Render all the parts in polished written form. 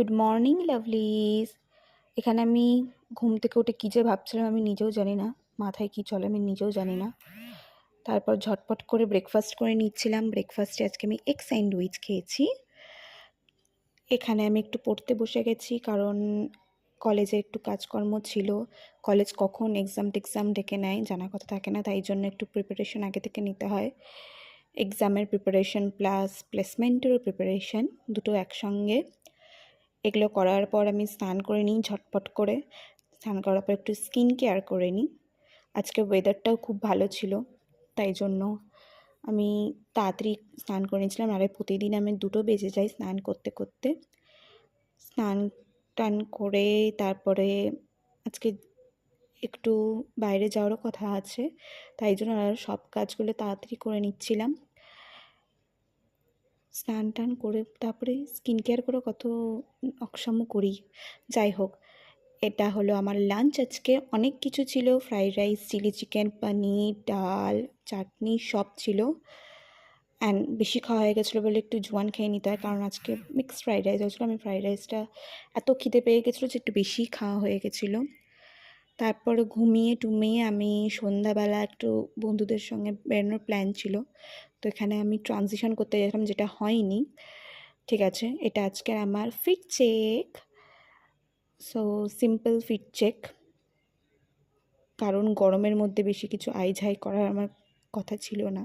Good morning লাভলিজ। এখানে আমি ঘুম থেকে উঠে কী যে ভাবছিলাম আমি নিজেও জানি না, মাথায় কী চলে আমি নিজেও জানি না। তারপর ঝটপট করে ব্রেকফাস্ট করে নিচ্ছিলাম। ব্রেকফাস্টে আজকে আমি এগ স্যান্ডউইচ খেয়েছি। এখানে আমি একটু পড়তে বসে গেছি, কারণ কলেজে একটু কাজকর্ম ছিল। কলেজ কখন এক্সাম ডেকে নেয় জানার কথা থাকে না, তাই জন্য একটু প্রিপারেশন আগে থেকে নিতে হয়। এক্সামের প্রিপারেশন প্লাস প্লেসমেন্টেরও প্রিপারেশন, দুটো একসঙ্গে। এগুলো করার পর আমি স্নান করে নিই ঝটপট করে। স্নান করার পর একটু স্কিন কেয়ার করে নিই। আজকে ওয়েদারটাও খুব ভালো ছিল, তাই জন্য আমি তাড়াতাড়ি স্নান করে নিয়েছিলাম। নাহলে প্রতিদিন আমি 2টো বেজে যাই স্নান করতে করতে। স্নান টান করে তারপরে আজকে একটু বাইরে যাওয়ারও কথা আছে, তাই জন্য আর সব কাজগুলো তাড়াতাড়ি করে নিচ্ছিলাম। স্নান টান করে তারপরে স্কিন কেয়ার করে কত অকশম্য করি। যাই হোক, এটা হলো আমার লাঞ্চ। আজকে অনেক কিছু ছিল, ফ্রাইড রাইস, চিলি চিকেন, পনির, ডাল, চাটনি সব ছিল। অ্যান্ড বেশি খাওয়া হয়ে গেছিলো বলে একটু জোয়ান খেয়ে নিতে হয়, কারণ আজকে মিক্সড ফ্রাইড রাইস হয়েছিলো। আমি ফ্রাইড রাইসটা এত খিদে পেয়ে গেছিলো যে একটু বেশি খাওয়া হয়ে গেছিলো। তারপর ঘুমিয়ে টুমিয়ে আমি সন্ধ্যাবেলা একটু বন্ধুদের সঙ্গে বেরোনোর প্ল্যান ছিল, তো এখানে আমি ট্রানজিশন করতে গেছিলাম, যেটা হয়নি। ঠিক আছে, এটা আজকের আমার fit check. So simple fit check, কারণ গরমের মধ্যে বেশি কিছু আইঝাই করার আমার কথা ছিল না।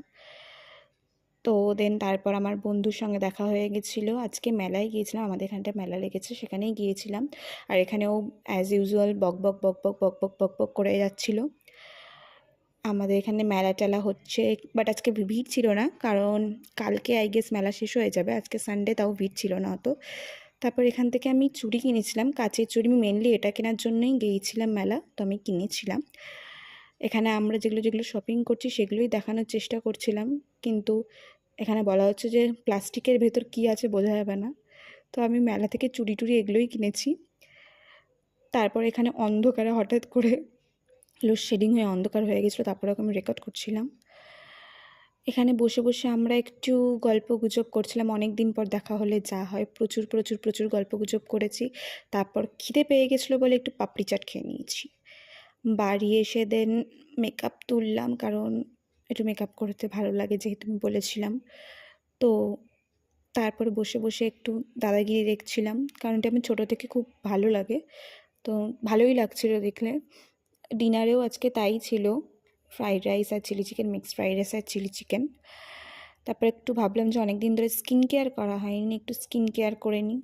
তো দেন তারপর আমার বন্ধুর সঙ্গে দেখা হয়ে গেছিলো। আজকে মেলায় গিয়েছিলাম, আমাদের এখানটায় মেলা লেগেছে, সেখানেই গিয়েছিলাম। আর এখানেও অ্যাজ ইউজুয়াল বক বক বক বক বক বক বক বক করে যাচ্ছিলো। আমাদের এখানে মেলা টেলা হচ্ছে, বাট আজকে ভিড় ছিল না, কারণ কালকে আই গেস মেলা শেষ হয়ে যাবে। আজকে সানডে, তাও ভিড় ছিল না অত। তারপর এখান থেকে আমি চুড়ি কিনেছিলাম, কাচের চুড়ি। আমি মেনলি এটা কেনার জন্যই গিয়েছিলাম মেলা, তো আমি কিনেছিলাম। এখানে আমরা যেগুলো যেগুলো শপিং করছি সেগুলোই দেখানোর চেষ্টা করছিলাম, কিন্তু এখানে বলা হচ্ছে যে প্লাস্টিকের ভেতর কী আছে বোঝা যাবে না, তো আমি মেলা থেকে চুড়ি টুড়ি এগুলোই কিনেছি। তারপর এখানে অন্ধকারে হঠাৎ করে লোডশেডিং হয়ে অন্ধকার হয়ে গেছিলো, তারপরে আমি রেকর্ড করছিলাম। এখানে বসে বসে আমরা একটু গল্প গুজব করছিলাম, অনেক দিন পর দেখা হলে যা হয়। প্রচুর প্রচুর প্রচুর গল্প গুজব করেছি। তারপর খিদে পেয়ে গেছিলো বলে একটু পাপড়ি চাট খেয়ে নিয়েছি। বাড়ি এসে দেন মেকআপ তুললাম, কারণ একটু মেকআপ করতে ভালো লাগে যেহেতু আমি বলেছিলাম। তো তারপরে বসে বসে একটু দাদাগিরি দেখছিলাম, কারণ এটা আমার ছোটো থেকে খুব ভালো লাগে, তো ভালোই লাগছিলো দেখলে। ডিনারেও আজকে তাই ছিল, ফ্রাইড রাইস আর chilli chicken, mixed fried rice আর চিলি চিকেন। তারপর একটু ভাবলাম যে অনেক দিন ধরে স্কিন কেয়ার করা হয়নি, একটু স্কিন কেয়ার করে নিই।